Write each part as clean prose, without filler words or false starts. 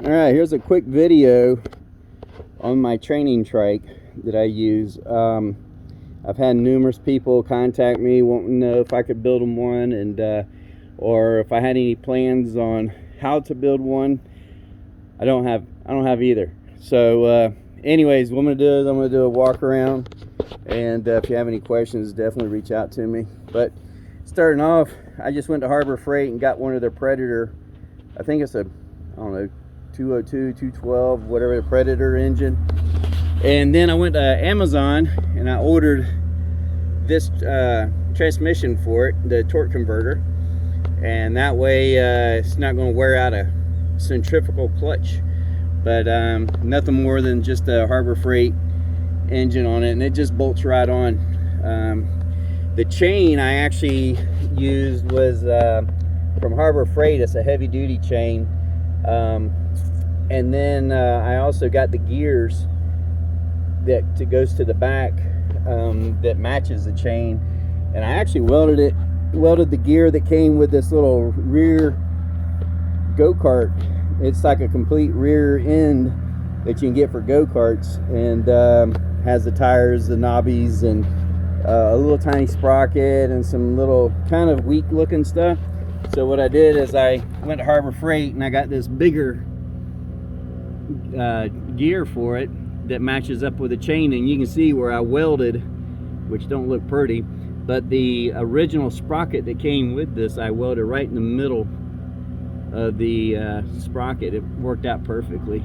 Alright, here's a quick video on my training trike that I use. I've had numerous people contact me wanting to know if I could build them one, and or if I had any plans on how to build one. I don't have either. So anyways, what I'm gonna do is I'm gonna do a walk around, and if you have any questions, definitely reach out to me. But starting off, I just went to Harbor Freight and got one of their Predator. I think it's a, I don't know, 202, 212, whatever, the Predator engine. And then I went to Amazon and I ordered this transmission for it, the torque converter, and that way it's not going to wear out a centrifugal clutch. But nothing more than just a Harbor Freight engine on it, and it just bolts right on. The chain I actually used was from Harbor Freight. It's a heavy duty chain. And then I also got the gears that goes to the back that matches the chain, and I actually welded the gear that came with this little rear go-kart. It's like a complete rear end that you can get for go-karts, and has the tires, the knobbies, and a little tiny sprocket and some little kind of weak looking stuff. So what I did is I went to Harbor Freight and I got this bigger gear for it that matches up with the chain, and you can see where I welded, which don't look pretty, but the original sprocket that came with this, I welded right in the middle of the sprocket. It worked out perfectly.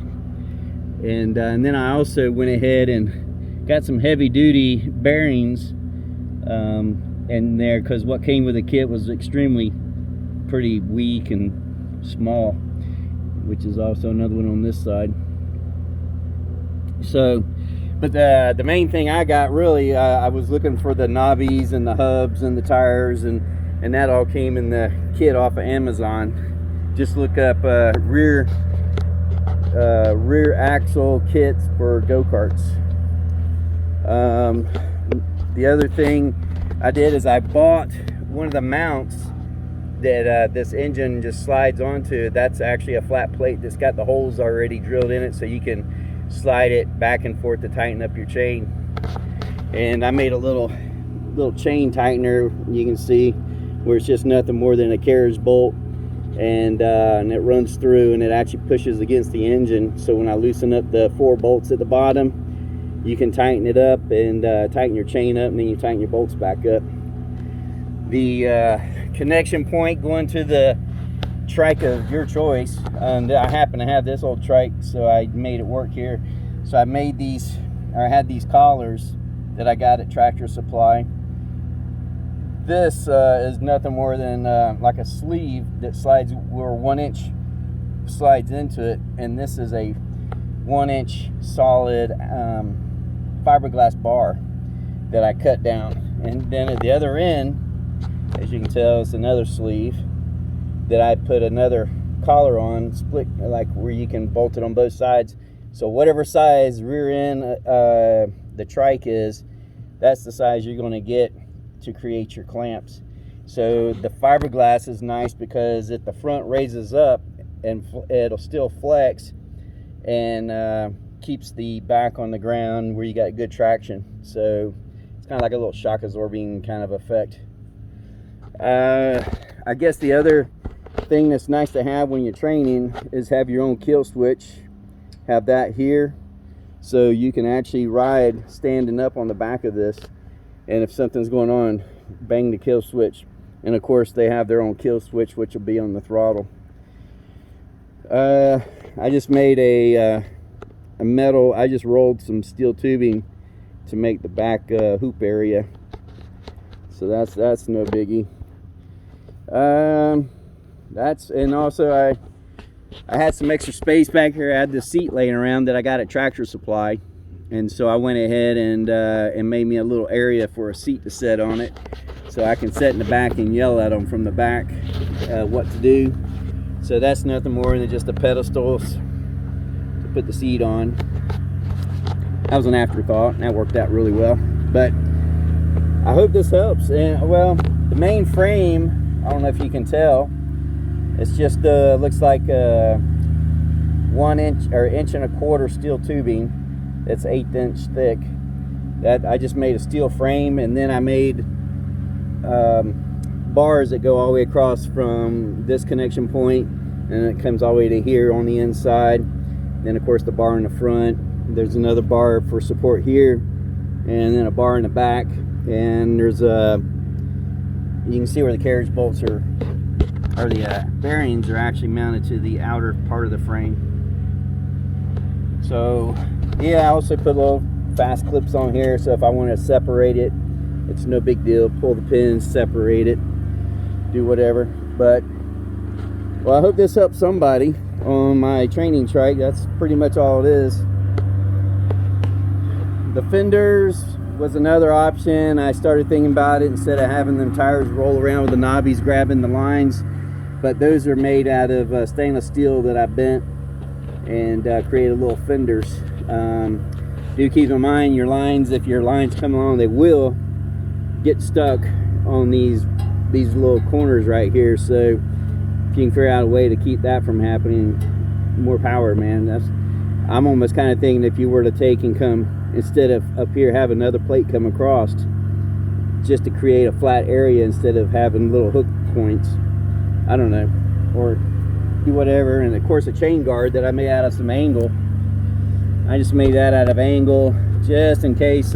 And then I also went ahead and got some heavy duty bearings in there, because what came with the kit was pretty weak and small, which is also another one on this side. So, but the main thing I got really, I was looking for the knobbies and the hubs and the tires, and that all came in the kit off of Amazon. Just look up rear axle kits for go-karts. The other thing I did is I bought one of the mounts that this engine just slides onto. That's actually a flat plate that's got the holes already drilled in it, so you can slide it back and forth to tighten up your chain. And I made a little chain tightener. You can see where it's just nothing more than a carriage bolt, and it runs through, and it actually pushes against the engine. So when I loosen up the 4 bolts at the bottom, you can tighten it up and tighten your chain up, and then you tighten your bolts back up. The connection point going to the trike of your choice, and I happen to have this old trike, so I made it work here. So I made these, or I had these collars that I got at Tractor Supply. This is nothing more than like a sleeve that slides, where 1 inch slides into it, and this is a 1 inch solid fiberglass bar that I cut down. And then at the other end, as you can tell, it's another sleeve that I put another collar on, split, like where you can bolt it on both sides. So whatever size rear end the trike is, that's the size you're going to get to create your clamps. So the fiberglass is nice because at the front raises up and it'll still flex, and keeps the back on the ground where you got good traction. So it's kind of like a little shock absorbing kind of effect. I guess the other thing that's nice to have when you're training is have your own kill switch. Have that here, so you can actually ride standing up on the back of this, and if something's going on, bang the kill switch. And of course they have their own kill switch, which will be on the throttle. I just made a metal, I just rolled some steel tubing to make the back hoop area, so that's no biggie. And also I had some extra space back here. I had this seat laying around that I got at Tractor Supply, and so I went ahead and made me a little area for a seat to sit on it, so I can sit in the back and yell at them from the back what to do. So that's nothing more than just the pedestals to put the seat on. That was an afterthought, and that worked out really well. But I hope this helps. And well, the main frame, I don't know if you can tell, it's just looks like 1 inch or 1.25 inch steel tubing that's 1/8 inch thick. That I just made a steel frame, and then I made bars that go all the way across from this connection point, and it comes all the way to here on the inside. Then of course the bar in the front. There's another bar for support here, and then a bar in the back. And there's a, you can see where the carriage bolts are, or the bearings are actually mounted to the outer part of the frame. So yeah, I also put little fast clips on here, so if I want to separate it, it's no big deal. Pull the pins, separate it, do whatever. But well, I hope this helps somebody on my training trike. That's pretty much all it is. The fenders was another option. I started thinking about it, instead of having them tires roll around with the knobbies grabbing the lines. But those are made out of stainless steel that I bent and created little fenders. Do keep in mind your lines, if your lines come along, they will get stuck on these little corners right here. So if you can figure out a way to keep that from happening, more power, man. I'm almost kind of thinking, if you were to take and come, instead of up here, have another plate come across, just to create a flat area instead of having little hook points. I don't know, or do whatever. And of course a chain guard that I made out of some angle, I just made that out of angle just in case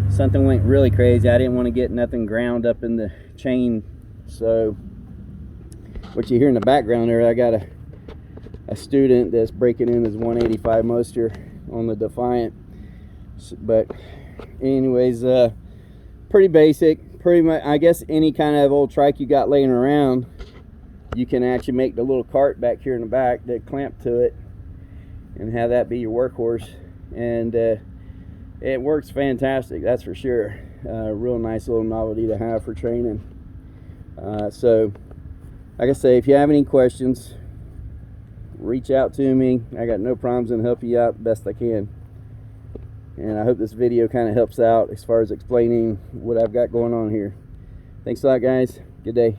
something went really crazy. I didn't want to get nothing ground up in the chain. So what you hear in the background there, I got a student that's breaking in his 185 moisture on the Defiant. But anyways, pretty basic. Pretty much, I guess any kind of old trike you got laying around, you can actually make the little cart back here in the back that clamp to it and have that be your workhorse. And it works fantastic, that's for sure. Real nice little novelty to have for training. So like I say, if you have any questions, reach out to me. I got no problems in helping you out the best I can. And I hope this video kind of helps out as far as explaining what I've got going on here. Thanks a lot, guys. Good day.